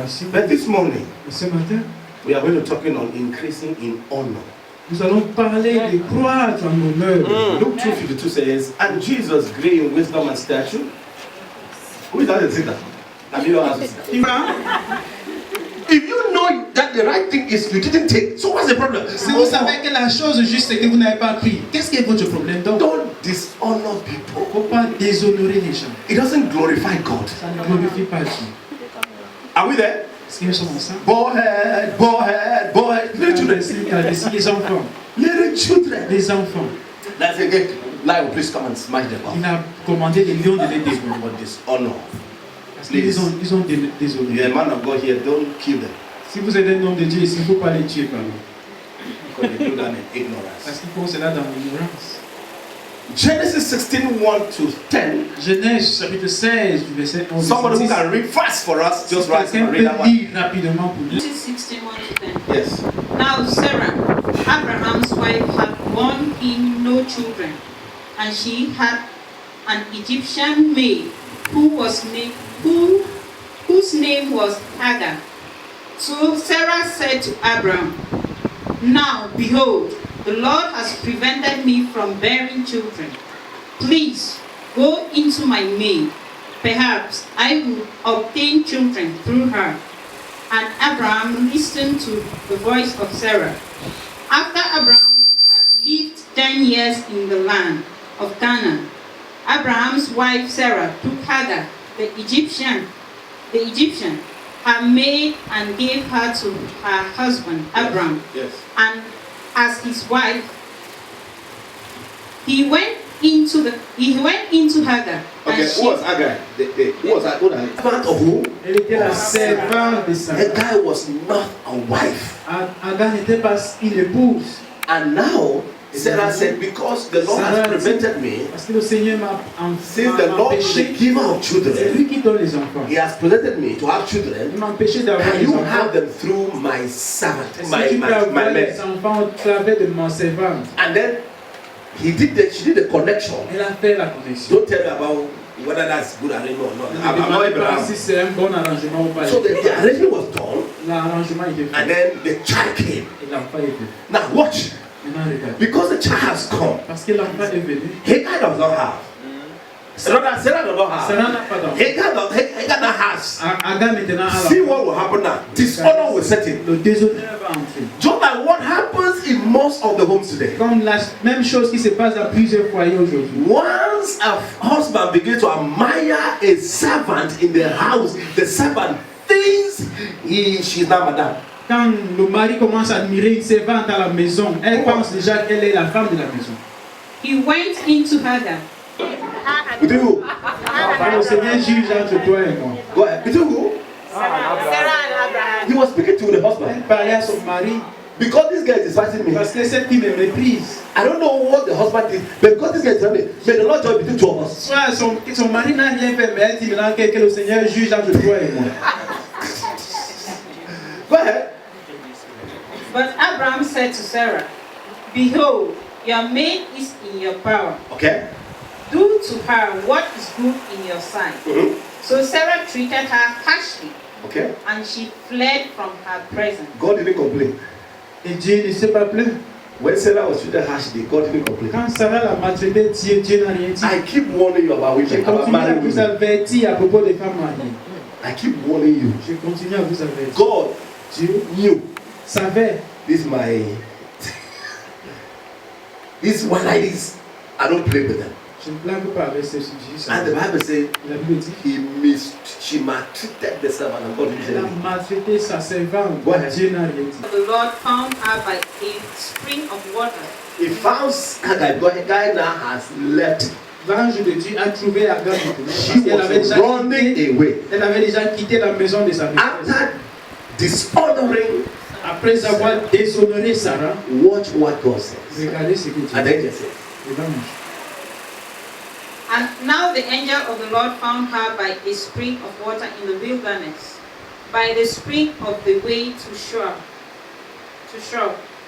ici. But this morning, Ce matin, we are going to talking on increasing in honor. nous allons parler de croître en honneur. Luke 2:52 says, and Jesus grew in wisdom and stature. Who is that to say that? I mean, don't have to say that. If you know that the right thing is you didn't take, so what's the problem? Si vous savez que la chose juste est que vous n'avez pas pris, qu'est-ce qui est votre problème donc? Don't dishonor people. Il ne faut pas déshonorer les gens. It doesn't glorify God. Ça ne glorifie pas Dieu. Are we there? Est-ce que nous sommes ensemble? Boyhead, boyhead, boyhead. Little children. Les enfants. Little children. Les enfants. Let's again. Lion, please come and smash them up. Il a commandé les lions de les détruire. For dishonor. Parce qu'ils ont You're déshonoré. a man of God here, don't kill them. Si vous êtes un homme de Dieu, il ne faut pas les tuer par nous. Because they do that in ignorance. Parce qu'ils font cela dans l'ignorance. Genesis 16:1-10. Genèse chapitre 16 du verset 11. Somebody who can read fast for us, just write Quelqu'un and read that peut one. lire rapidement pour nous. Genesis 16:1-10. Yes. Now Sarah, Abraham's wife, had borne him no children, and she had an Egyptian maid whose name was Hagar. So Sarah said to Abraham, now behold, the Lord has prevented me from bearing children. Please go into my maid. Perhaps I will obtain children through her. And Abraham listened to the voice of Sarah. After Abraham had lived 10 years in the land of Canaan, Abraham's wife Sarah took Hagar, the Egyptian, her maid, and gave her to her husband Abraham. Yes. And as his wife, he went into Hagar. Okay, who was Hagar? Who was Hagar? Servant of who? Elle était la servante de Sarah. Hagar was not a wife. Hagar n'était pas une épouse. And now, Sarah said, because the Lord has prevented me, Parce que le Seigneur m'a since the Lord is the empêché. giver of C'est children, lui qui donne les enfants. He has prevented me to have children. Il m'a empêché d'avoir Can les you enfants. have them through my servant, Est-ce my que tu peux avoir man? les enfants au travers de mon servant? And then she did the connection. Elle a fait la connexion. Don't tell me about whether that's good arrangement or not. Ne I'm not demandez pas Abraham. si c'est un bon arrangement ou pas. So the arrangement was done, L'arrangement était fait. and then the child came. Et l'enfant est venu. Now watch, Maintenant regarde. because the child has come, Parce que l'enfant est venu. Hagar does not have. Sarah does not Sarah have. n'a pas d'enfant. Hagar now has. Hagar maintenant a See l'enfant. what will happen now. Dishonor will set in. Le déshonneur va entrer. Just like what happens in most of the homes today. Comme la même chose qui se passe dans plusieurs foyers aujourd'hui. Once a husband begins to admire a servant in the house, the servant thinks she's not madame. Quand le mari commence à admirer une servante à la maison, elle pense déjà qu'elle est la femme de la maison. He went into Hagar. Between who? Le Seigneur juge entre toi et moi. Go ahead. Between who? He was speaking to the Elle husband. parlait à son mari Because this guy is despising me. parce que cette fille me méprise. I don't know what the husband did, but because this guy is telling me, may the Lord join between two of us. Soit son mari n'a rien fait, mais elle dit maintenant que le Seigneur juge entre toi et moi. Go ahead. But Abraham said to Sarah, behold, your maid is in your power. Okay. Do to her what is good in your sight. So Sarah treated her harshly, Okay. and she fled from her presence. God didn't complain. Et Dieu ne s'est pas plaint. When Sarah was treated harshly, God didn't complain. Quand Sarah l'a maltraité, Dieu n'a rien dit. I keep warning you about Je women, about continue à married vous women. avertir à propos des femmes mariées. I keep warning you. Je continue à vous avertir. God Dieu knew savait. this one ladies. I don't play with them. Je ne blague pas avec ces sujets. And the Bible says La Bible dit she maltreated the servant and God didn't say qu'elle a anything. maltraité sa servante. Go ahead. Dieu n'a rien dit. The Lord found her by a spring of water. He found Hagar because a guy now has left. L'ange de Dieu a trouvé Hagar maintenant. Parce She qu'elle avait was déjà running quitté, away. elle avait déjà quitté la maison de sa maîtresse. After dishonoring, Après avoir déshonoré Sarah, watch what God says. regardez ce que Dieu And then he says, And now the angel of the Lord found her by a spring of water in the wilderness, by the spring of the way to Shur.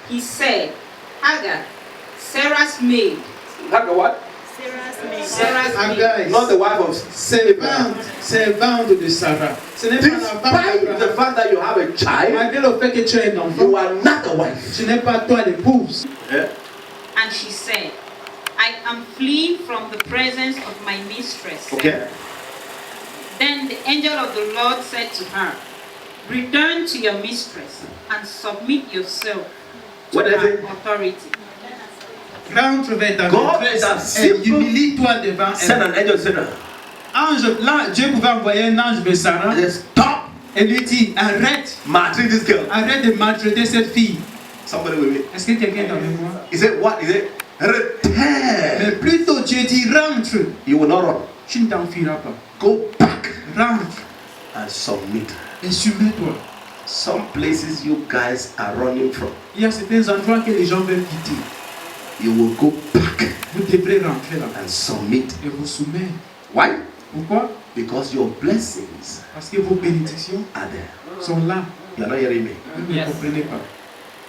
He said, Hagar, Sarah's maid. Hagar what? Sarah's maid. Agar, Not the wife of Abraham. servante de Sarah. Ce n'est pas la femme Despite the d'Abraham. fact that you have a child, Malgré le fait que tu es un enfant, you are not a wife. tu n'es pas toi l'épouse. Yeah. And she said, I am fleeing from the presence of my mistress. Okay. Then the angel of the Lord said to her, return to your mistress and submit yourself to What is her it? authority. Rentre vers ta God maîtresse has et simple- humilie-toi devant Send elle. an angel, send her. Ange, là, Dieu pouvait envoyer un ange vers Sarah Just stop et lui dit, arrête, maltreating this girl. arrête de maltraiter cette fille. Somebody with me. Est-ce que quelqu'un est avec moi? He said, what? He said, return. Mais plutôt Dieu dit, rentre. You will not run. Tu ne t'enfuiras pas. Go back Rentre and submit. et soumets-toi. Some places you guys are running from. Il y a certains endroits que les gens veulent quitter. You will go back Vous devrez rentrer là and submit. et vous soumettre. Why? Pourquoi? Because your blessings Parce que vos bénédictions are there. sont là. You are not hearing me. Vous ne comprenez pas.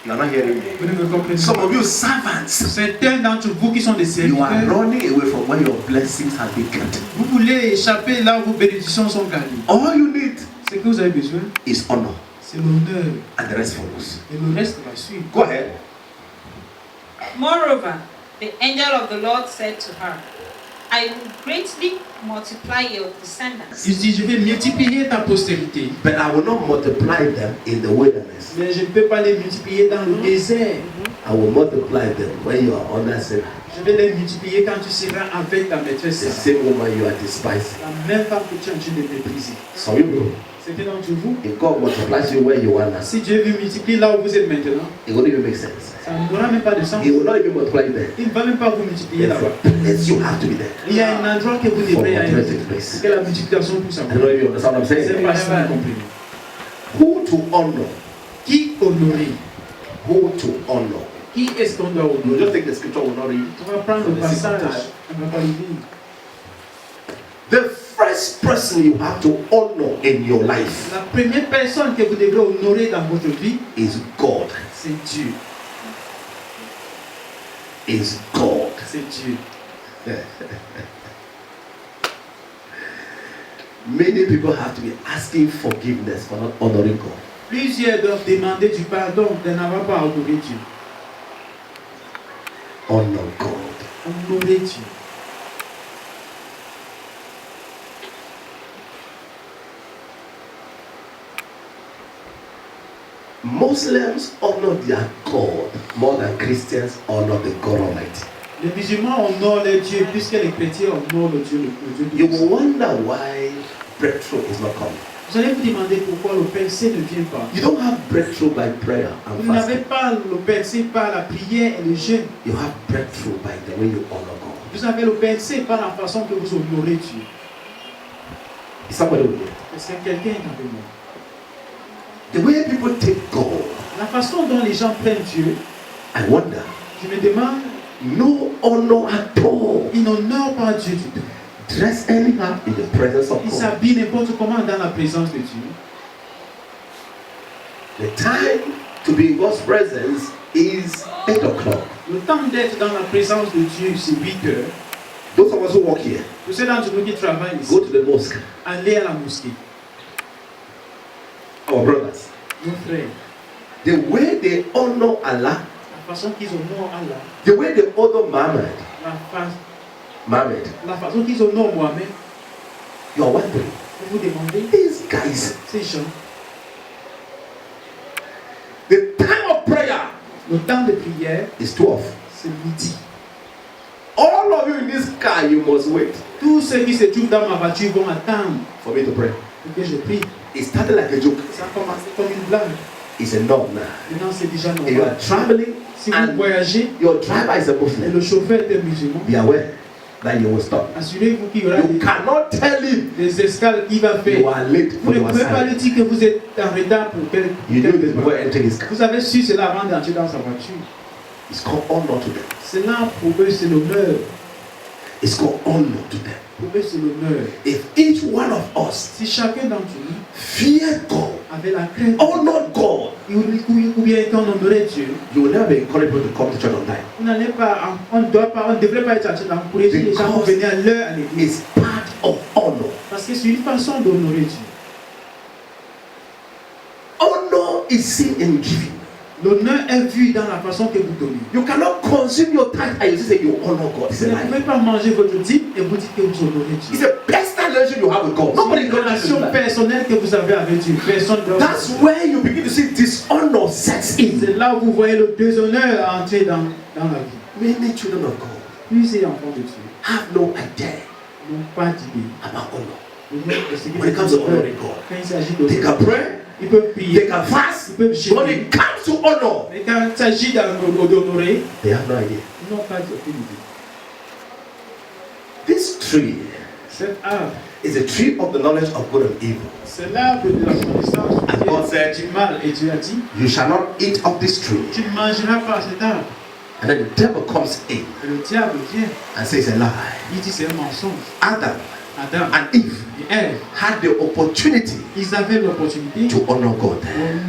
You are not hearing me. Vous ne me comprenez Some pas. of you servants, Certains d'entre vous qui sont des you are serviteurs, running away from where your blessings have been kept. vous voulez échapper là où vos bénédictions sont gardées. All you need Ce que vous avez besoin, is honor, c'est l'honneur. and the rest follows. Et le reste va suivre. Go ahead. Moreover, the angel of the Lord said to her, I will greatly multiply your descendants. Il dit, je vais multiplier ta postérité. But I will not multiply them in the wilderness. Mais je ne peux pas les multiplier dans le désert. I will multiply them when you are under Sarah. Je vais les multiplier quand tu seras avec ta The maîtresse. same woman you are despising. La même femme que tu es en train de mépriser. Some of you, C'était d'entre vous. if God multiplies you where you are now, Si Dieu veut multiplier là où vous êtes maintenant, it won't even make sense. ça n'aura même pas de sens. He will not even multiply you there. Il ne va même pas vous multiplier There's là-bas. a place you have to be there. Il y a un endroit que vous For devrez aller. multiplication to take place. Que la multiplication puisse I don't avoir. know if you understand what I'm C'est saying. pas si vous comprenez. Who to honor? Qui honorer? Who to honor? Qui est-ce qu'on doit You honorer? just take the scripture, will not read. On va prendre le passage. On va pas le lire. The first person you have to honor in your life La première personne que vous devrez honorer dans votre vie, is God. c'est Dieu. Is God. C'est Dieu. Many people have to be asking forgiveness for not honoring God. Plusieurs doivent demander du pardon de n'avoir pas honoré Dieu. Honor God. Honorer Dieu. Muslims honor their God more than Christians honor the God Almighty. Les musulmans honorent les dieux plus que les chrétiens honorent le Dieu, le Dieu You de will wonder why breakthrough is not coming. Vous allez vous demander pourquoi le percé ne vient pas. You don't have breakthrough by prayer and Vous n'avez fasting. pas le percé par la prière et le jeûne. You have breakthrough by the way you honor God. Vous avez le percé par la façon que vous honorez Dieu. Is somebody with me? Est-ce que quelqu'un est avec moi? The way people take God, La façon dont les gens prennent Dieu, I wonder. je me demande, No honor at all. ils n'honorent pas Dieu du tout. Dress anyhow in the presence of Ils God. s'habillent n'importe comment dans la présence de Dieu. The time to be in God's presence is 8 o'clock. Le temps d'être dans la présence de Dieu, c'est 8 heures. Those of us who work here, Pour ceux d'entre vous qui travaillent ici, go to the mosque. allez à la mosquée. Our brothers. Nos frères, The way they honor Allah, la façon qu'ils honorent Allah, the way they honor Muhammad, la façon qu'ils honorent Mohamed, you are wondering, vous vous demandez, these guys, ces gens, the time of prayer le temps de prière, is 12. c'est midi. All of you in this car, you must wait Tous ceux qui se trouvent dans ma voiture vont attendre for me to pray. pour que je prie. It started like a joke. Ça a commencé comme une blague. It's a norm now. Maintenant, c'est déjà If you are normal. traveling Si vous and voyagez your driver is a et Muslim, le chauffeur est un musulman, be aware that you will stop. assurez-vous qu'il y aura You cannot tell him des escales qu'il va you faire. are late Vous for ne your pouvez pas lui assignment. dire que vous êtes en retard pour quel. You knew this before entering his car. Vous avez su cela avant d'entrer dans sa voiture. It's called honor to them. Cela pour eux c'est l'honneur. It's called honor to them. Pour eux c'est l'honneur. If each one of us Si chacun d'entre nous fear God avec la crainte, honor God, ou bien quand on honorait Dieu, you will never be encouraged to come to church on time. on ne devrait pas être encouragé les gens pour venir à l'heure à l'église. It's part of honor. Parce que c'est une façon d'honorer Dieu. Honor is seen in giving. L'honneur est vu dans la façon que vous donnez. You cannot consume your tithe and you say you honor God. It's Vous a ne lie. pouvez pas manger votre dîme et vous dites que vous honorez It's Dieu. a personal relationship you have with God. C'est Nobody une encourages you to relation do that. personnelle que vous avez avec Dieu. Personne ne doit. That's where you begin to see dishonor sets in. C'est là où vous voyez le déshonneur entrer dans la vie. Many children of God Puis ces enfants de Dieu have no idea n'ont pas d'idée. about honor. When it comes to honoring God, quand il s'agit They de can pray, ils peuvent they prier, can fast, ils peuvent but when jeûner. it comes to honor, Mais quand il s'agit d'honorer, they have no idea. ils n'ont pas aucune idée. This tree Cet arbre, is a tree of the knowledge of good and evil. c'est l'arbre de la connaissance And God said, du mal. Et Dieu a dit, you shall not eat of this tree. tu ne mangeras pas cet arbre. And then the devil comes in Et le diable vient, and says a lie. il dit c'est un mensonge. Adam Adam and Eve et Ève, had the opportunity ils avaient l'opportunité to honor God,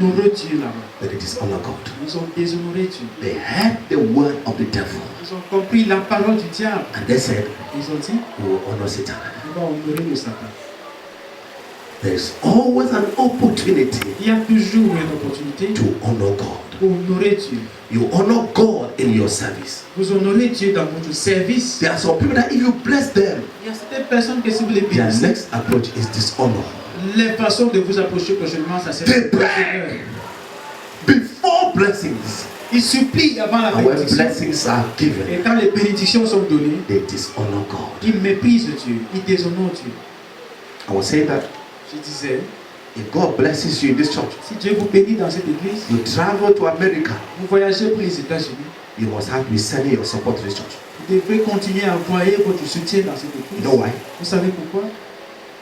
d'honorer Dieu là-bas. but they dishonor God. Ils ont déshonoré Dieu. They heard the word of the devil Ils ont compris la parole du diable. and they said, Ils ont dit, we will honor Satan. on va honorer le Satan. There's always an opportunity Il y a toujours une opportunité to honor God. pour honorer Dieu. You honor God in your service. Vous honorez Dieu dans votre service. There are some people that if you bless them, Il y a certaines personnes que si vous les their bénissez, next approach is dishonor. les façons de vous approcher prochainement, ça c'est They le pray before blessings. Ils supplient avant la And when bénédiction. blessings are given, Et quand les bénédictions sont données, they dishonor God. ils méprisent Dieu, ils déshonorent Dieu. I was saying that Je disais, if God blesses you in this church, si Dieu vous bénit dans cette église, you travel to America, vous voyagez pour les États-Unis, you must have to be sending your support to this church. vous devrez continuer à envoyer votre soutien dans cette église. You know why? Vous savez pourquoi?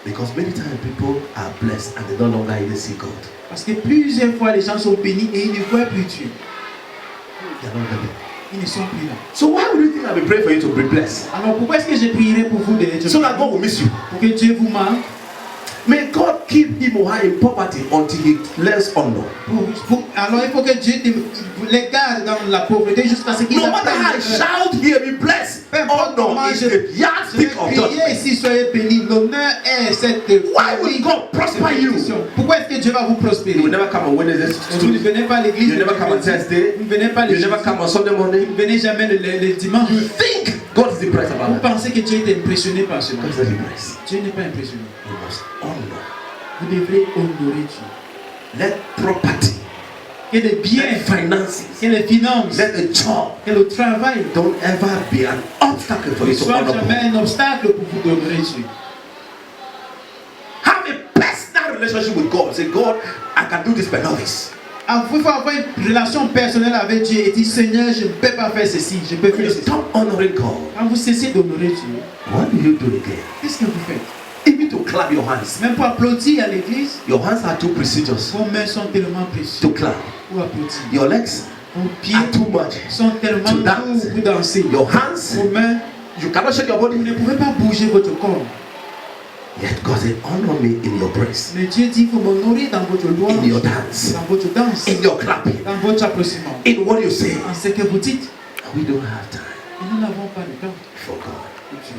Because many times people are blessed and they no longer even see God. Parce que plusieurs fois les gens sont bénis et ils ne voient plus Dieu. They are not there. Ils ne sont plus là. So why would you think I'll be praying for you to be blessed? Alors pourquoi est-ce que je prierai pour vous d'être So that God will miss you. pour que Dieu vous manque? May God keep him or her in poverty until he learns honor. Alors il faut que Dieu les garde dans la pauvreté jusqu'à ce qu'ils No matter how I shout here, be blessed. Honor is the yardstick of priez judgment. ici, soyez bénis. L'honneur est cette. Why will God prosper you? Pourquoi est-ce que Dieu va vous prospérer? You will never come on Wednesday. Vous ne venez pas à l'église. You never come on Thursday. Vous ne venez pas You never come on Sunday morning. Vous ne venez jamais le dimanche. You think God is impressed Vous about that. pensez que Dieu est impressionné par cela. God is not impressed. Dieu n'est pas impressionné. You must honor. Vous devrez honorer Dieu. Let property, Que les biens, let finances, que les finances, let the job que le travail don't ever be an obstacle for ne you to soient honor jamais God. un obstacle pour vous honorer Dieu. Have a personal relationship with God. Say, God, I can do this but not this. Il faut avoir une relation personnelle avec Dieu et dire Seigneur, je ne peux pas faire ceci, je peux When faire you ceci. stop honoring God, Quand vous cessez d'honorer Dieu, what do you do again? qu'est-ce que vous faites? Even to clap your hands. Même pour applaudir à l'église, Your hands are too prestigious vos mains sont tellement to précieuses clap. pour applaudir. Your legs Vos pieds are too much sont tellement to dance. lourds pour danser. Your hands, Vos mains, you cannot shake your vous body. ne pouvez pas bouger votre corps. Yet God said, honor me in your praise, Mais Dieu dit qu'il faut m'honorer dans votre in louange, your dance, dans votre danse, in your clapping, dans votre applaudissement, in what you say. en ce que vous dites. And we don't have time Et nous n'avons pas le temps for God. pour Dieu.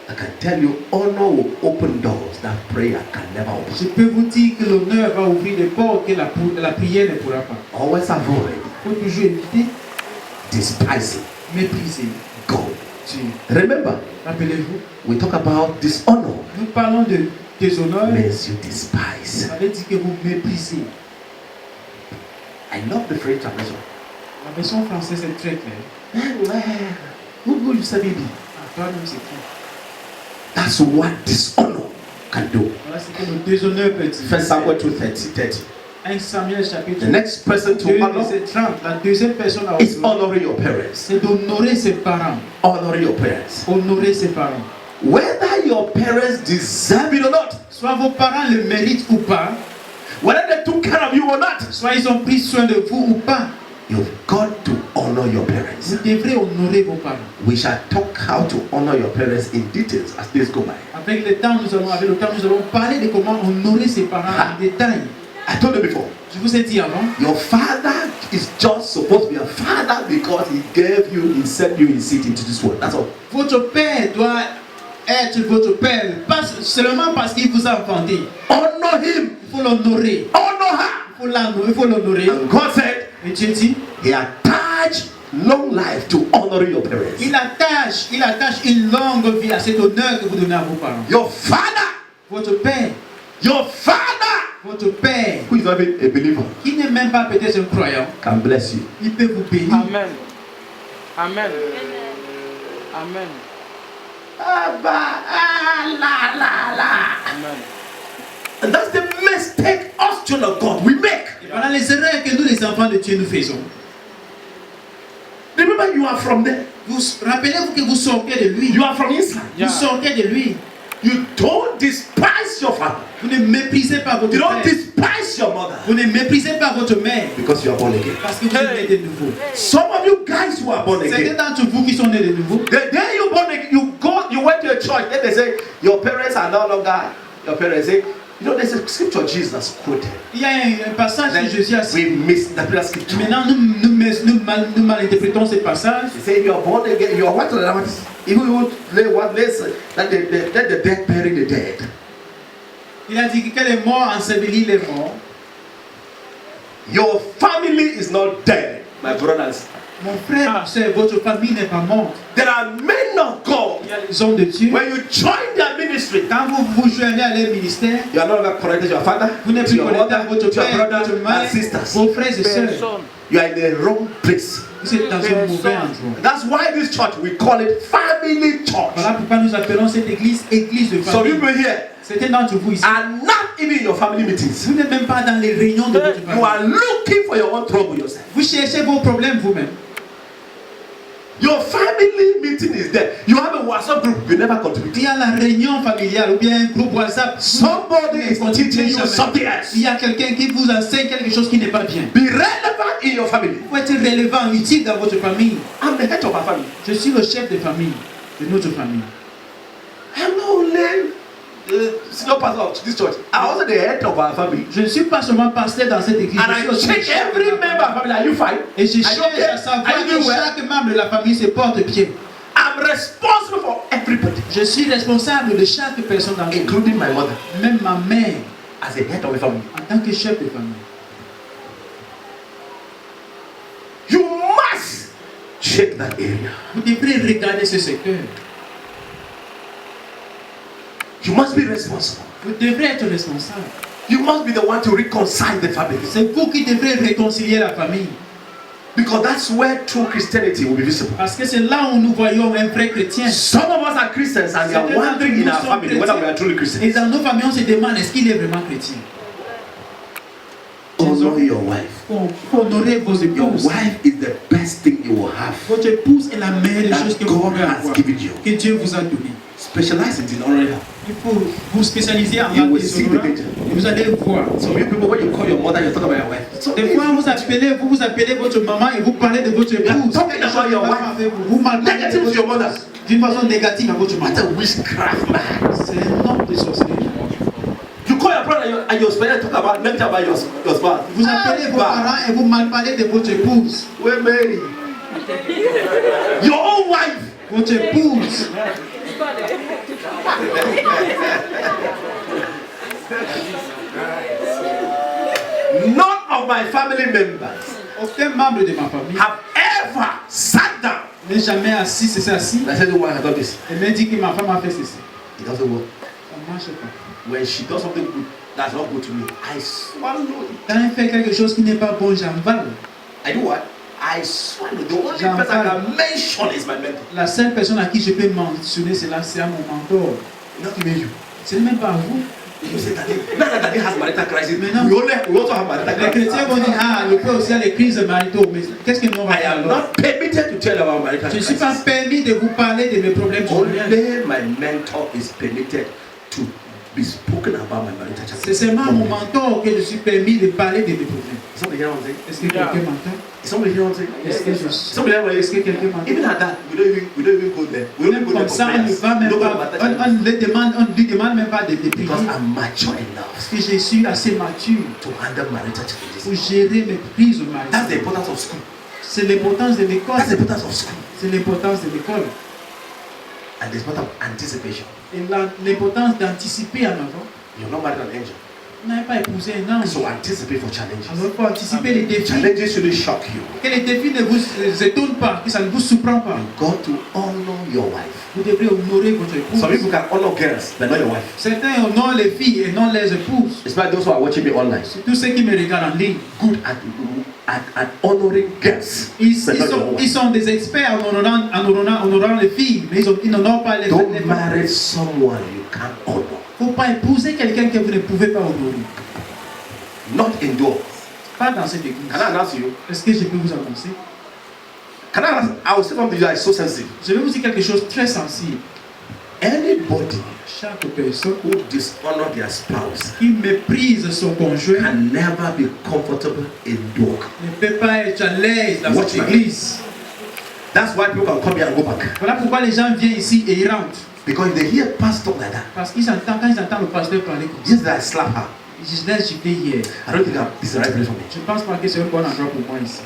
I can tell you, honor will open doors that prayer can never Je open. peux vous dire que l'honneur va ouvrir des portes que la prière ne pourra pas. Always avoid Il faut toujours éviter despising mépriser God. Dieu. Remember, Rappelez-vous, we talk about dishonor. nous parlons de déshonneur, Means you despise. ça veut dire que vous méprisez. I love the French translation. La version française est très claire. Who you say baby? À toi-même, c'est clair. That's what dishonor can do. Voilà ce que le déshonneur peut dire. First Samuel 2:30. 1 Samuel chapitre The next person 2, to honor verset 30. La deuxième personne à is honorer, honoring your parents. c'est d'honorer ses parents. Honoring your parents. Honorer ses parents. Whether your parents deserve it or not, Soit vos parents le méritent ou pas, whether they took care of you or not, soit ils ont pris soin de vous ou pas, you've got to honor your parents. vous devrez honorer vos parents. We shall talk how to honor your parents in details as days go by. Avec le temps, nous allons parler de comment honorer ses parents en détail. I told you before. Je vous ai dit avant. Your father is just supposed to be a father because he gave you, he sent you, he seed into this world. That's all. Votre père doit être votre père, pas seulement parce qu'il vous a enfanté. Honor him. Il faut l'honorer. Honor her. Il faut l'honorer. And God said, Et Dieu dit, he attached long life to honoring your parents. il attache une longue vie à cet honneur que vous donnez à vos parents. Your father, Votre père, votre père, who is not even a believer, qui n'est même pas peut-être un croyant, can bless you. il peut vous bénir. Amen. Amen. Amen. Amen. And that's the mistake us children of God we make. Et voilà les erreurs que nous les enfants de Dieu nous faisons. Remember, you are from there. Rappelez-vous que vous sortez de lui. You are from inside. Yeah. Vous sortez de lui. You don't despise your father. Vous ne méprisez pas votre You don't père. despise your mother Vous ne méprisez pas votre mère. because you are born again. Parce que vous êtes nés de nouveau. Some of you guys who are born Certains again, d'entre vous qui sont nés de nouveau, the day you born again, you went to a church. Then they say your parents are no longer your parents. Say, you know, there's a scripture Jesus quoted. il y a un passage Then que Jésus a we cité. misinterpret that scripture. Maintenant, nous malinterprétons ce passage. He said, you are born again. You are what? If you lay one lesson, let the dead bury the dead. Il a dit que les morts ensevelis les morts. Your family is not dead, my brothers. Mon frère, ma soeur, votre famille n'est pas morte. There are men of God. Il y a les hommes de Dieu. When you join their ministry, Quand vous vous joignez à leur ministère, you are no longer connected to your father, vous n'êtes to plus your connecté à mother, votre to your père, brother votre mère, and sisters. vos frères et sœurs. Personne. You are in the wrong place. Vous êtes dans un mauvais endroit. That's why this church, we call it family church. Voilà pourquoi nous appelons cette église église de Some famille. people here Certains d'entre vous ici, are not even in your family meetings. vous n'êtes même pas dans les réunions de votre You famille. are looking for your own trouble yourself. Vous cherchez vos problèmes vous-même. Your family meeting is there. You have a WhatsApp group, you never contribute. Il y a la réunion familiale ou bien un groupe WhatsApp. Somebody is teaching you something else. Il y a quelqu'un qui vous enseigne quelque chose qui n'est pas bien. Be relevant in your family. Vous être relevant, utile dans votre famille. I'm the head of our family. Je suis le chef de famille, de notre famille. I'm not only the senior pastor of this church. I'm also the head of our family. Je ne suis pas seulement pasteur dans cette église. And je suis I aussi le check chef de every la member of famille. our family. Are you fine? Et je Are you cherche okay? à savoir Are you doing que well? chaque membre de la famille se porte bien. I'm responsible for everybody, Je suis responsable de chaque personne dans le groupe, including my mother, même ma mère, as a head of a family. en tant que chef de famille. You must check that area. Vous devrez regarder ce secteur. You must be responsible. Vous devrez être responsable. You must be the one to reconcile the family. C'est vous qui devrez réconcilier la famille. Because that's where true Christianity will be visible. Parce que c'est là où nous voyons un vrai chrétien. Some of us are Christians and we are wondering in our family whether we are truly Et Christians. dans nos familles, on se demande est-ce qu'il est vraiment chrétien. Honor your wife. Honorez vos Your épouses. wife is the best thing you will have. Votre épouse est la meilleure des That choses que vous God pouvez has avoir. given you. Que Dieu vous a donné. Specialize it in honoring her. Il faut vous spécialiser en You art will des see the honorables. danger. Et vous allez voir. Some of you people, when you call your mother, you're talking about your wife. So Des fois, vous appelez votre maman et vous parlez de votre épouse. talking Quelque chose about your qui va wife. pas avec vous. Vous mal parlez de negative to votre your mother. épouse d'une façon négative à votre What maman. a witchcraft man. C'est un homme de sorcellerie. You call your brother and your spouse talk about negative about your spouse. Vous appelez vos parents et vous mal parlez de votre épouse. We're married. Your own wife. Votre épouse. None of my family members Aucun membre de ma famille have ever sat down n'est jamais assis, c'est assis. and said, "Why I done this?" Et m'a dit que ma femme a fait ceci. It doesn't work. Ça ne marche pas. When she does something good, that's not good to me. I swallow it. Quand elle fait quelque chose qui n'est pas bon, j'envale. I do what? I swallow. The only person I can mention is my mentor. La seule personne à qui je peux mentionner cela, c'est à mon mentor. Not even you. Ce n'est même pas vous. You say that now that daddy has marital crisis, Maintenant, we also have marital les crisis. chrétiens vont dire, ah, le père aussi a les crises maritaux. Mais qu'est-ce que nous on va I faire am alors? not permitted to tell about marital Je ne suis pas crisis. permis de vous parler de mes problèmes. Only my mentor is permitted to be spoken about my marital C'est challenges. seulement à mon mentor que je suis permis de parler de mes problèmes. Somebody hear what I'm saying? Est-ce que quelqu'un m'entend? Somebody hear what I'm saying? Est-ce que Somebody hear what I'm est-ce que saying? quelqu'un m'entend? Even at that, we don't even go there. We don't Même even go there comme for ça, on ne prayers. va We même don't go pas, to marital on challenges. lui demande même pas de prier. Because I'm mature enough Parce que je suis assez mature to handle marital pour challenges. gérer mes crises au That's the mari. importance of school. C'est l'importance de l'école. That's the importance of school. C'est l'importance de l'école. And there's not of anticipation. Et l'importance d'anticiper en avant. You're not married an angel. Vous n'avez pas épousé un ange. So anticipate for challenges. Alors il faut anticiper les défis. Challenges shouldn't shock you. Que les défis ne vous étonnent pas, que ça ne vous surprend pas. You got to honor your wife. Vous devrez honorer votre épouse. Some people can honor girls, but not your wife. Certains honorent les filles et non les épouses. Especially those who are watching me online. Tous ceux qui me regardent en ligne. Good at honoring girls. but not your Ils wife. sont des experts en honorant les filles, mais ils n'honorent pas les Don't femmes. marry someone you can't honor. Il ne faut pas épouser quelqu'un que vous ne pouvez pas honorer. Not indoors. Pas dans cette église. Can I announce you? Est-ce que je peux vous annoncer? Can I announce? I will say something that is so sensitive. Je vais vous dire quelque chose de très sensible. Anybody Chaque personne who dishonor their spouse qui méprise son conjoint can never be comfortable indoors. ne peut pas être à l'aise dans Watch cette my- église. That's why people can come here and go back. Voilà pourquoi les gens viennent ici et ils rentrent. Because if they hear pastor like that, Parce qu'ils entendent, quand ils entendent le pasteur parler comme ça, just that I slap her. ils disent, laisse gifler hier. I don't think this is the right place for me. Je ne pense pas que c'est un bon endroit pour moi ici.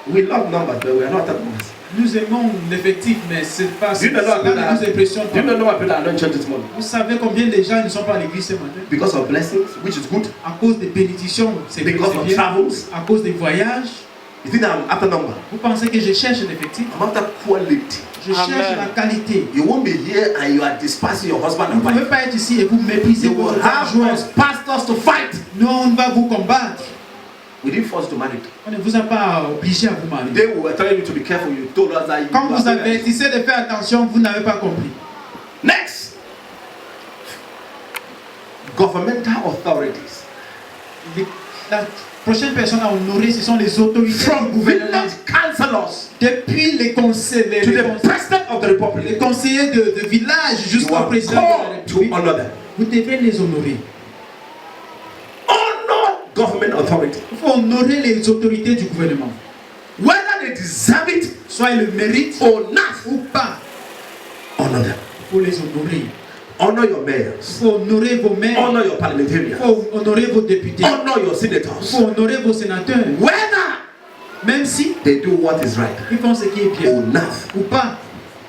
We love numbers, but we are not at numbers. Nous aimons l'effectif, mais c'est pas Do you know cela what ne nous impressionne Do you pas. know why people are not in church this morning? Vous savez combien de gens ne sont pas à l'église ce matin? Because of blessings, which is good. À cause des bénédictions, c'est Because of bien. travels. À cause des voyages. You think I'm after number? Vous pensez que je cherche l'effectif? I'm after quality. Je cherche Amen. la qualité. You won't be here and you are despising your husband Vous and ne pouvez wife. pas être ici et vous méprisez You will votre have conjoint. us pastors to fight. Nous, on va vous combattre. We didn't force you to marry. On ne vous a pas obligé à vous marier. Today we were telling you to be careful. You told us that you Quand vous are avertissez de faire attention, vous n'avez pas compris. Next, governmental authorities. La prochaine personne à honorer, ce sont les autorités du From gouvernement. village councillors Depuis les conseillers, to the president of the les republic, conseillers de village you jusqu'au are président de la called to République, honor them. vous devez les honorer. Honor government authority. Il faut honorer les autorités du gouvernement. Whether they deserve it Soit ils le méritent or not, ou pas, honor them. il faut les honorer. Honor your Il mayors. faut honorer vos maires, Honor your il parliamentarians. faut honorer vos députés, Honor your il senators. faut honorer vos sénateurs. Whether Même si they do what is right ils font ce qui est bien or not, ou pas,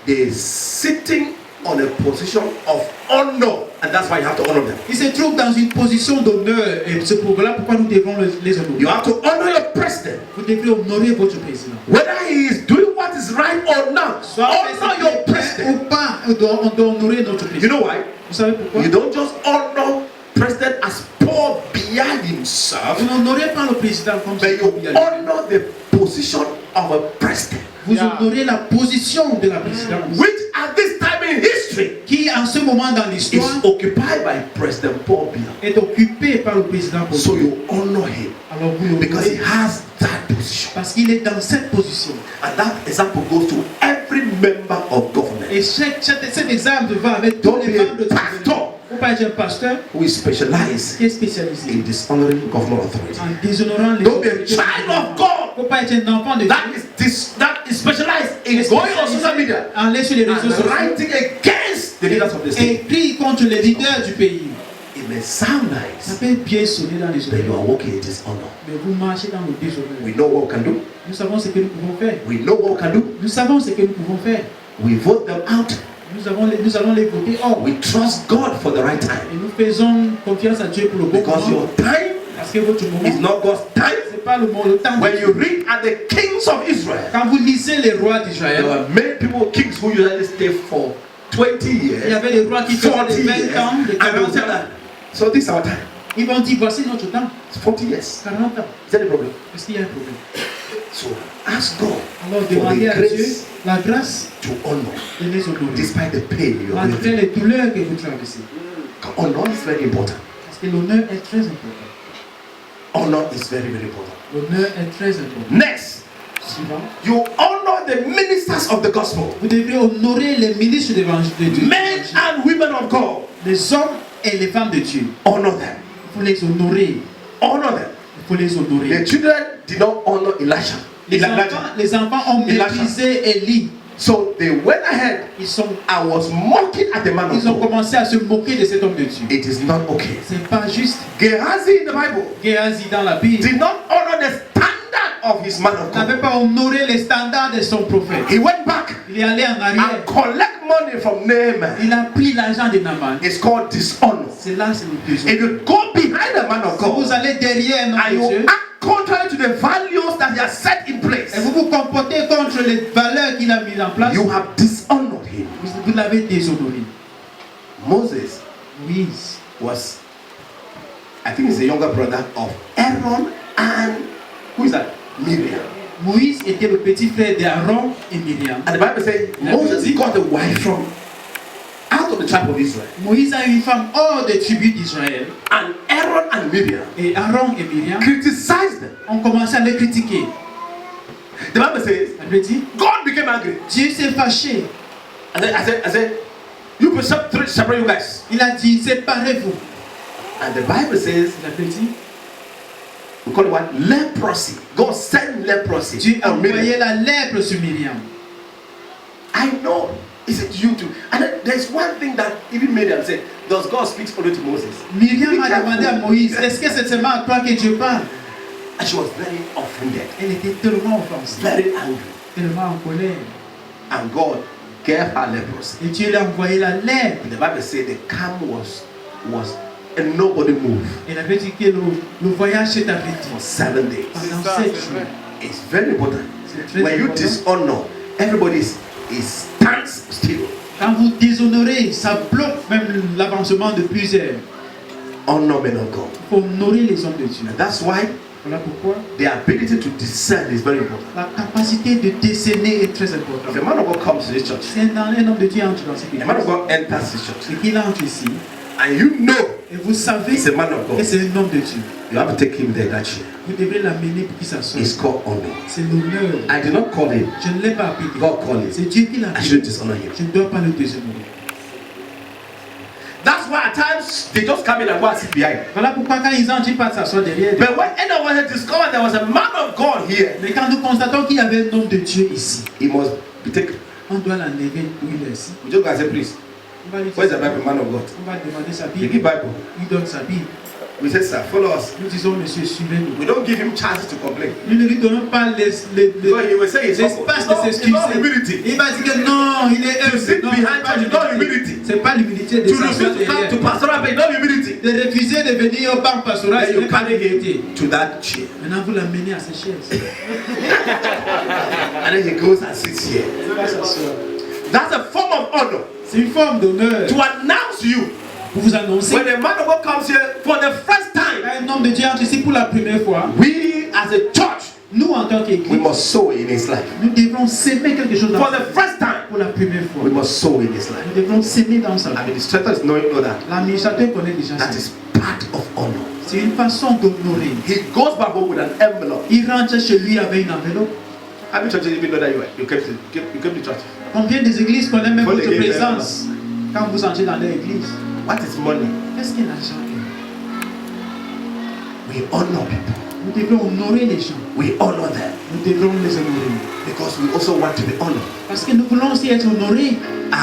they're sitting on a position of honor, and that's why you have to honor them. ils se trouvent dans une position d'honneur et c'est pour voilà pourquoi nous devons les You honorer. have to honor your president. Vous devrez honorer votre président. Whether he is doing what is right or not, Soit fait ce honor qui your est bien president. ou pas, on doit honorer notre You président. know why? Vous savez pourquoi? You don't just honor president as poor beyond himself, Vous n'honorez pas le président comme ça. but you honor the position of a president, Vous Yeah. honorez la position de la présidence which at this time in history qui, en ce moment dans is l'histoire, occupied by President Paul Biya. est occupée par le président Paul. So you honor him Alors vous because he l'honorez has that position. parce qu'il est dans cette position. And that example goes to every member of government Et cet exemple va avec tous Don't les be a membres du pastor. gouvernement. Vous pas être un pasteur who is specialized qui est spécialisé in dishonoring government authority. en déshonorant les Don't be a autorités du child gouvernement. of God Faut pas être un enfant de that Dieu is specialized in going on social media en aller sur les réseaux and sociaux writing against the leaders of the et state. écrit contre les leaders du pays. It may sound Ça nice, peut bien sonner dans les but you oreilles, are walking in dishonor. mais vous marchez dans le déshonneur. We know what we can do. Nous savons ce que nous pouvons faire. We know what we can do. Nous savons ce que nous pouvons faire. We vote them out. Nous allons les voter hors. We trust God for the right time. Et nous faisons confiance à Dieu pour le bon Because moment. your time Parce que votre is moment, not God's time. c'est pas le temps. When you read at the kings of Israel, Quand vous lisez les rois there d'Israël, were many people, kings who usually stay for 20 il y years, avait des rois qui faisaient 40 des years, 20 ans, des and they will 40 say ans. that, so this is our time. Ils vont dire, voici notre temps, It's 40 years. 40 ans. Is that the problem? Est-ce qu'il y a un problème? So ask God Alors for the demandez à Dieu grace la grâce to honor de les honorer. despite the pain you are Malgré going les douleurs que vous traversez. through. Honor is very important. Parce que l'honneur est très important. Honor is very, very important. L'honneur est très important. Next, Suivant. you honor the ministers of the gospel, Vous devez honorer les ministres de Dieu. men and women of God, Les hommes et les femmes de Dieu, honor them. il faut les honorer. Honor them. Il faut les honorer. The children did not honor Elijah. Les enfants ont méprisé Élie. So they went ahead. I was mocking at the man of Ils ont God. commencé à se moquer de cet homme de Dieu. It is not okay. C'est pas juste. Gehazi in the Bible Géhazi dans la Bible did not honor the standard of his man of n'avait God. pas honoré les standards de son prophète. He went back Il est allé en arrière. and collect money from Naaman. Il a pris l'argent de Naaman. It's called dishonor. C'est là c'est le plus. If you go behind the man of Si vous God allez derrière un homme and de you Dieu act contrary to the values that he has set in place, et vous vous comportez contre les valeurs qu'il a mises en place, you have dishonored him. vous l'avez déshonoré. Moses Moïse, was, I think he's the younger brother of Aaron and who is that? Miriam. Moïse était le petit frère d'Aaron et Myriam. And the Bible says Moses got a wife from out of the tribe of Israel. Moïse a eu une femme hors des tribus d'Israël. And Aaron and Miriam Et Aaron et Myriam criticized them. ont commencé à les critiquer. The Bible says Elle lui dit, God became angry. Dieu s'est fâché. I said, you separate you guys. Il a dit, séparez-vous. And the Bible says, Il a dit, we call it what? Leprosy. God sent leprosy Dieu a on Miriam. envoyé la lèpre sur Myriam. I know. Is it you too? And then there's one thing that even Miriam said, does God speak only to Moses? Myriam Be a careful. demandé à Moïse, est-ce que c'est seulement à toi que Dieu parle? And she was very offended, Elle était tellement offensée, very angry. tellement en colère. And God gave her leprosy. Et Dieu lui a envoyé la lèpre. And the Bible said the camp was and nobody moved Elle avait dit que le voyage s'est arrêté for 7 days. pendant ça, 7 c'est jours. vrai. It's very important. C'est très When you important. dishonor, everybody stands still. Quand vous déshonorez, ça bloque même l'avancement de plusieurs. Honor men of God. Il faut honorer les hommes de Dieu. And that's why Voilà pourquoi the ability to discern is very important. la capacité de déceler est très If importante. a man of God comes to this church, Si un homme de Dieu entre dans cette a man of église God enters this church, et qu'il entre ici, and you know et vous savez he's a man of que God, c'est un homme de Dieu, you have to take him there that chair. vous devrez l'amener pour qu'il s'assoie. It's called honor. C'est l'honneur. I did not call him. Je ne l'ai pas appelé. God called him. C'est Dieu qui l'a I appelé. shouldn't dishonor him. Je ne dois pas le déshonorer. That's why at times they just come in and go and sit behind. Voilà pourquoi quand ils entrent, ils partent s'asseoir derrière. But when anyone had discovered there was a man of God here, Mais quand nous constatons qu'il y avait un homme de Dieu ici, he must be taken. on doit l'enlever où il est ici. We just go and say, please, On va lui dire, where's the Bible, man of God? on va demander sa The Bible. give Bible. Il donne sa Bible. We say, sir, follow us. Nous disons, monsieur, suivez-nous. We don't give him chances to complain. Nous ne lui donnons pas Because he will say it's l'espace de not s'excuser. humility. Il va dire que non, il est To sit non, behind c'est pas church is not humility. C'est pas l'humilité de To s'asseoir refuse to come to derrière. pastoral page, not humility. De refuser de venir au banc pastoral, Then ce you n'est pas carry l'humilité. him to that chair. Maintenant, vous l'amenez à ses chaises. And then he goes and sits here. Il va s'asseoir. That's a form of honor. C'est une forme d'honneur To announce you. pour vous annoncer. When a man of God comes here for the first time, Un homme de Dieu entre ici pour la première fois. we as a church, Nous, en tant we qu'église, must sow in his life. nous devrons s'aimer quelque chose dans For sa the vie. first time, Pour la première fois. we must sow in his life. Nous devrons s'aimer dans sa vie. Administrator is knowing that. L'administrateur connaît déjà ça. That is part of honor. C'est une façon d'honorer. He goes back home with an envelope. Il rentre chez lui avec une enveloppe. How many churches even know that you came to church? Combien des églises connaissent même Faut votre les présence quand vous entrez dans leur église? What is money? Qu'est-ce que l'argent est? We honor people. Nous devons honorer les gens. We honor them Nous devons les honorer. because we also want to be honored. Parce que nous voulons aussi être honorés. I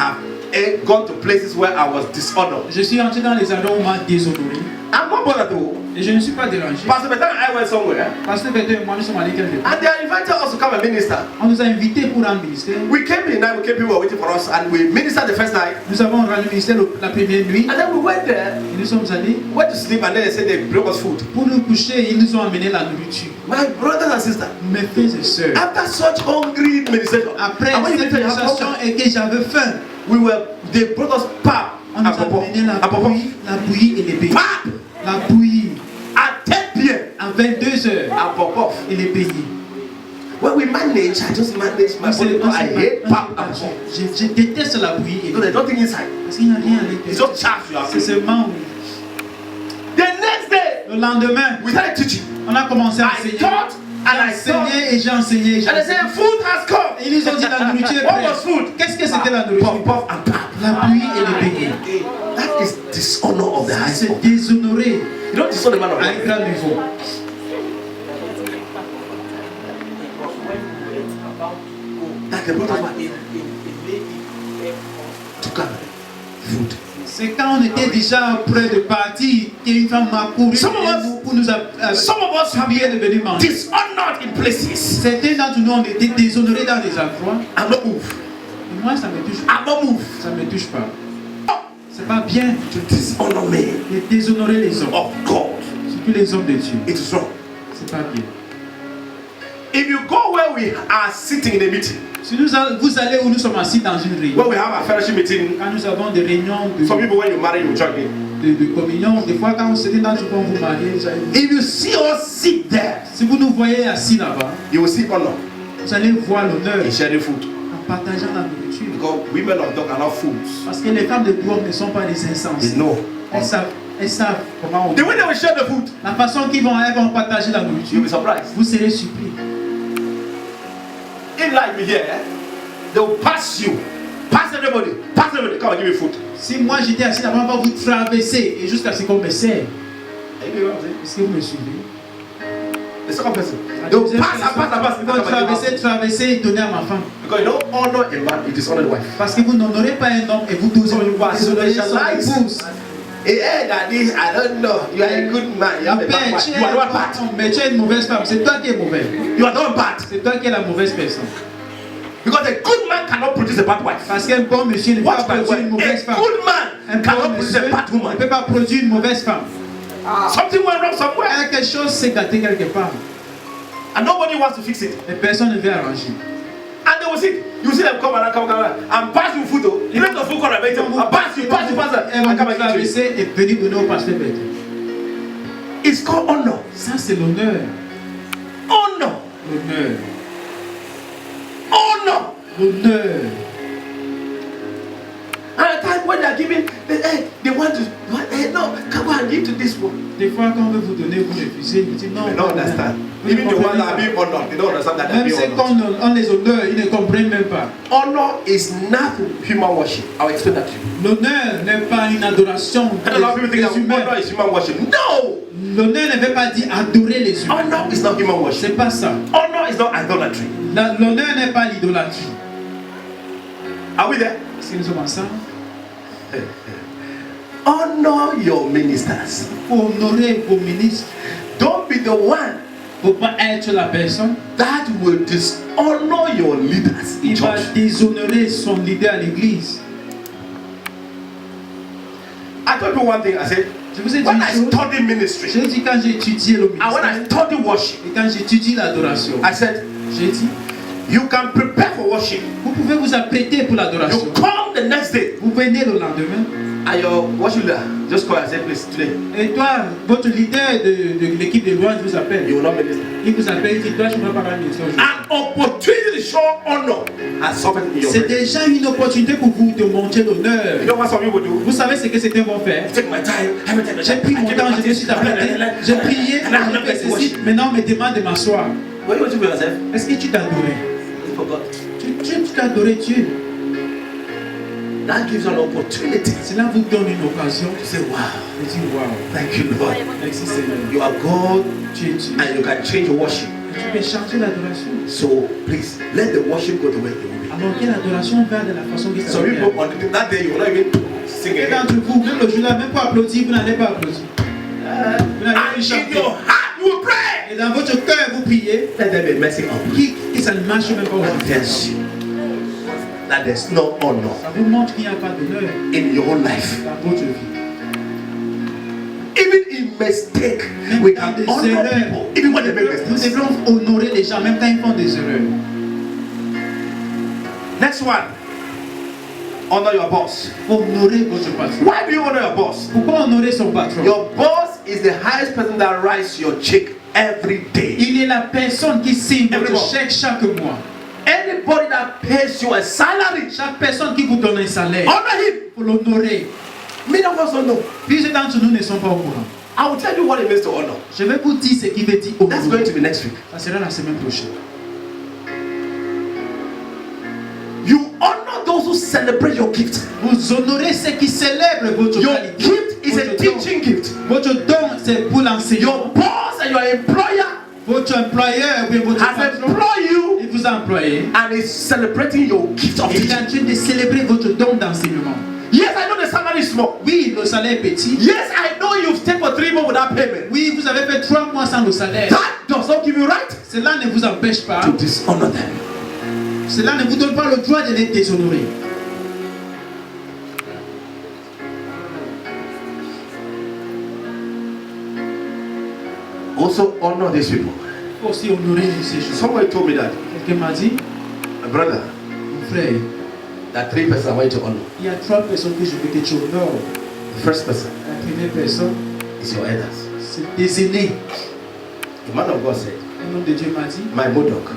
have gone to places where I was dishonored. Je suis entré dans les endroits où on m'a déshonoré. I'm not bothered though. Et je ne suis pas dérangé. Pastor Betan and I went somewhere Parce que Bertrand et moi, nous sommes allés quelque part. and they invited us to come and minister. On nous a invités pour rendre ministère. We came in night, people were waiting for us and we ministered the first night. Nous avons rendu ministère la première nuit. And then we went there, Et nous sommes allés went to sleep and then they said they brought us food. pour nous coucher. Ils nous ont amené la nourriture. My brothers and sisters, Mes frères et sœurs. after such hungry ministration, Après and when you cette tell you have conversation hunger, et que j'avais faim, they brought us pap on nous and a popo. amené And popo. la bouillie et les beignets. Pap La bouillie at 10 p.m. à 22 heures and popo. et les beignets. When we manage, I just manage my body. I hate pap and popo. Je déteste la bouillie et Because there's nothing inside. parce qu'il n'y a rien à It's l'intérieur. just chaff you are C'est seulement The next day, le lendemain, we started teaching. on a commencé à I enseigner. taught and I J'ai taught. enseigné et j'ai enseigné. And they said, food has come. Et ils nous ont dit la nourriture est What prête. was food? Qu'est-ce que c'était la nourriture? Puff, puff and pap. La bouillie et les beignets. dishonor of the highest C'est order. déshonorer You don't dishonor the man of à un God. grand niveau. That the brother took out food. C'est quand on était déjà près de partir qu'une femme m'a couru Some of us- pour nous Some of us have supplier de been venir manger. dishonored in places. Certains d'entre nous ont été déshonorés dans des endroits. I'm not move. Et moi, ça me touche pas. I'm not move. Ça me touche pas. C'est pas bien To dishonor me de déshonorer les hommes, of God. surtout les hommes de Dieu. It is wrong. C'est pas bien. If you go where we are sitting in a meeting, Si vous allez où nous sommes assis dans une réunion, where we have a fellowship meeting, quand nous avons des réunions some people when you marry you join in. de communion, des fois quand certains d'entre vous vous mariez, If you see us sit there, si vous nous voyez assis là-bas, you will see honor vous allez voir l'honneur in sharing food. en partageant la nourriture. Because women of God are not fools. Parce que les femmes de Dieu ne sont pas des They insensés. know. Elles savent comment on... The way they will share the food, La façon elles vont partager la you'll nourriture, be surprised. vous serez surpris. In like me here, they will pass you. Pass everybody. Pass everybody. Come and give me food. Si moi j'étais assis là-bas, on va vous traverser et jusqu'à ce qu'on me serve. Are you getting what I'm saying? Est-ce que vous me suivez? The second person. They will pass and pass and pass. Ils vont traverser et donner à ma femme. Because you don't honor a man, you dishonor the wife. Parce que vous n'honorez pas un homme et vous déshonorez son épouse. Hey, daddy, I don't know. You are a good man. You have a bad Père, wife. tu You are not bad. mais tu es une mauvaise femme. C'est toi qui es mauvais. You are not bad. C'est toi qui es la mauvaise personne. Because a good man cannot produce a bad wife. Parce qu'un bon monsieur ne peut pas Watch my produire une word. mauvaise A femme. good Un man bon cannot produce a monsieur bad ne woman. peut pas produire une mauvaise femme. Something went wrong somewhere. Quelque chose s'est gâté quelque part. And nobody wants to fix it. Et personne ne veut arranger. And they will sit. You see them come and come and pass you food. You let the food come and pass you. Elles vont And come and give you. traverser et venir donner au pasteur Bertrand. It's called honor. Ça, c'est l'honneur. Honor. L'honneur. Honor. L'honneur. And at the time when they are giving, they want to. No, come on, give to this one. Des fois, quand on veut vous donner, vous refusez. Vous dites non. They don't understand. Even the ones that are being honored, they don't understand that they are Même being ceux honored. qu'on les honneur, ils ne comprennent même pas. Honor is not human worship. I'll explain that to you. L'honneur n'est pas une adoration And a lot of people think des that humains. honor is human worship. No! L'honneur ne veut pas dire adorer les humains. Honor is not human worship. C'est pas ça. Honor is not idolatry. L'honneur n'est pas l'idolâtrie. Are we there? Si nous sommes ensemble, Honor your ministers. il faut honorer vos ministres. Don't be the one Il ne faut pas être la personne that will dishonor your leaders in qui va church. déshonorer son leader à l'église. I told you one thing. I said, Je vous ai dit when une I chose. studied ministry J'ai dit quand j'ai étudié le and when I ministère studied worship, et quand j'étudie l'adoration, I said, j'ai dit, you can prepare for worship. vous pouvez vous apprêter pour l'adoration. You come the next day Vous venez le lendemain and your worship leader just call and say, please, today et toi, votre leader de l'équipe de louange vous appelle. you will not minister. Il vous appelle, il dit, toi je ne vais pas parler aujourd'hui. An opportunity to show honor has suffered in your C'est presence. déjà une opportunité pour vous de montrer You l'honneur. know what some people do? Vous savez ce que certains vont faire? Take my time. J'ai pris mon temps, je me suis apprêté, j'ai prié, j'ai fait ceci. Maintenant on me demande de m'asseoir. What do you want to do for yourself? Est-ce que tu t'as adoré? You forgot. Tu t'as adoré Dieu. That gives you an opportunity Cela vous donne une occasion to say, wow, de dire waouh, thank you, Lord. merci Seigneur. You are God Tu es Dieu. and you can change worship. Tu peux changer l'adoration. So please let the worship go the way it will be. Alors que l'adoration va de la façon que ça Some va. people on that day you will not even sing Et again. d'entre vous, même le jour-là, même pas applaudir, vous n'allez pas applaudir. Vous n'allez And pas in chanter. your heart you will pray. Et dans votre cœur, vous priez. Let there be mercy on you. Que ça ne marche même pas That aujourd'hui. tells you that there's no honor Ça vous montre qu'il n'y a pas d'honneur in your own life. dans votre vie. Even in mistake, Même we dans can des honor erreurs, people. Even when they make nous mistakes. devons honorer les gens, même quand ils font des erreurs. Next one. Honor your boss. Honorer votre patron. Why do you honor your boss? Pourquoi honorer son patron? Your boss is the highest person that writes your check every day. Il est la personne qui signe votre Everyone. chèque chaque mois. Anybody that pays you a salary, Chaque personne qui vous donne un salaire, honor him. pour l'honorer. Many of us don't know. Plusieurs d'entre nous ne sont pas au courant. I will tell you what it means to honor. Je vais vous dire ce qui veut dire That's honorer. going to be next week. Ça sera la semaine prochaine. You honor those those who celebrate your gift. Vous honorez ceux qui célèbrent votre Your qualité. gift is a Votre don. teaching gift. Votre don, c'est pour l'enseignement. Your boss and your employer Votre employeur, ou bien votre has patron, employed you il vous a employé. and is celebrating your gift of Il est teaching. en train de célébrer votre don d'enseignement. Yes, I know the salary is small. Oui, le salaire est petit. Yes, I know you've stayed for 3 months without payment. Oui, vous avez fait 3 mois sans le salaire. That does not give you right Cela ne vous empêche pas. to dishonor them. Cela ne vous donne pas le droit de les déshonorer. Also honor these people. Il faut aussi honorer ces choses. Somebody told me that, Quelqu'un m'a dit, my brother, mon frère, that 3 persons I want you to honor. il y a 3 personnes que je veux que tu honores. The first person La première personne, is your elders. c'est des aînés. The man of God said, Un homme de Dieu m'a dit, my Modoc,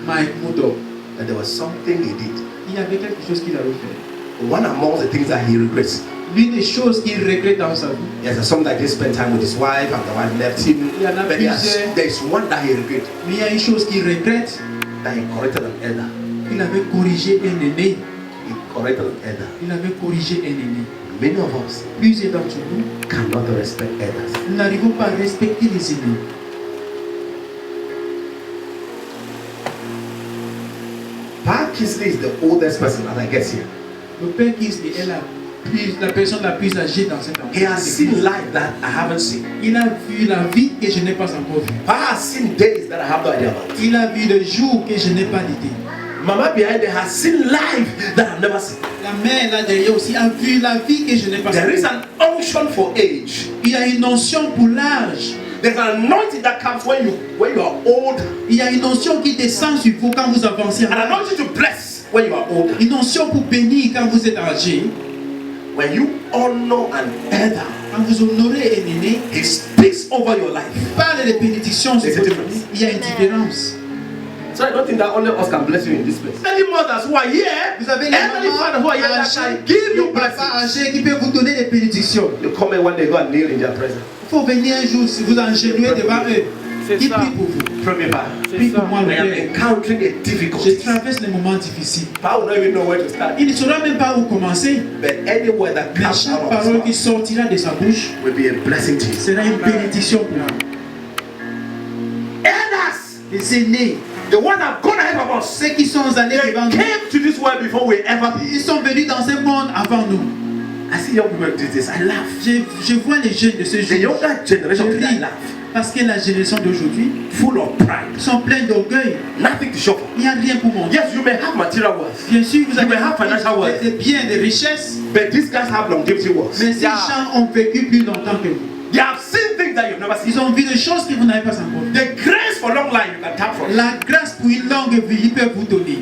Mike Modo, that there was something he did. il y avait quelque chose qu'il avait fait. One among the things that he regrets. L'une des choses qu'il regrette dans sa vie, Yes, there's some that did spend time with his wife and the wife left him. Il y en a But plusieurs. there's one that he regrets, mais il y a une chose qu'il regrette, that he corrected an elder. il avait corrigé un aîné. He corrected an elder. Il avait corrigé un aîné. Many of us Plusieurs d'entre nous, cannot respect elders. nous n'arrivons pas à respecter les aînés. Pa Kisley is the oldest person as I guess here. Le père Kisley est la personne la plus âgée dans cette He has seen église. life that I haven't seen. Il a vu la vie que je n'ai pas encore vue. Pa has seen days that I have no idea about. Il a vu des jours que je n'ai pas d'idée. Mama behind there has seen life that I've never seen. La mère là derrière aussi a vu la vie que je n'ai pas There is vue. an unction for age. Il y a une notion pour l'âge. There's an anointing that comes when you are old, Il y a une notion qui descend sur vous quand vous avancez. an anointing to bless when you are older. Une notion pour bénir quand vous êtes âgé. When you honor an elder, Quand vous honorez un aîné, he speaks over your life. parle des bénédictions sur There's a votre difference. vie. Il y a une différence. So I don't think that only us can bless you in this place. Many mothers who are here, Vous avez les elderly fathers who are here that âgés, can give you les papas blessings. âgés qui peuvent vous donner des bénédictions. You come in one day, go and kneel in their presence. Il faut venir un jour, si vous engenouez devant eux, C'est qui ça. prie pour vous. Pray me back. Prie pour moi, le I am Père. encountering a Je difficulty. traverse les moments difficiles. I will not even know where to start. Il ne saura même pas où commencer. But any word that Mais comes chaque out of parole qui his mouth sortira de sa bouche will be a blessing to you. sera une bénédiction pour vous. Elders, Les aînés, the one that gone ahead of us, ceux qui sont allés they devant nous, came to this world before we ever. ils sont venus dans ce monde avant nous. I see young people do this. I laugh. Je vois les jeunes de ce The jour. younger Je generation, I ris laugh. parce que la génération d'aujourd'hui Full of pride, sont pleins d'orgueil. nothing to show for. Il n'y a rien pour montrer. Yes, you may have material wealth, Bien sûr, vous You may avez have financial wealth. des biens, des richesses, but these guys have longevity wealth. mais ces gens ont vécu plus longtemps que vous. They have seen things that you've never seen. Ils ont vu des choses que vous n'avez pas encore vues. The grace for long life you can tap from. La grâce pour une longue vie, ils peuvent vous donner.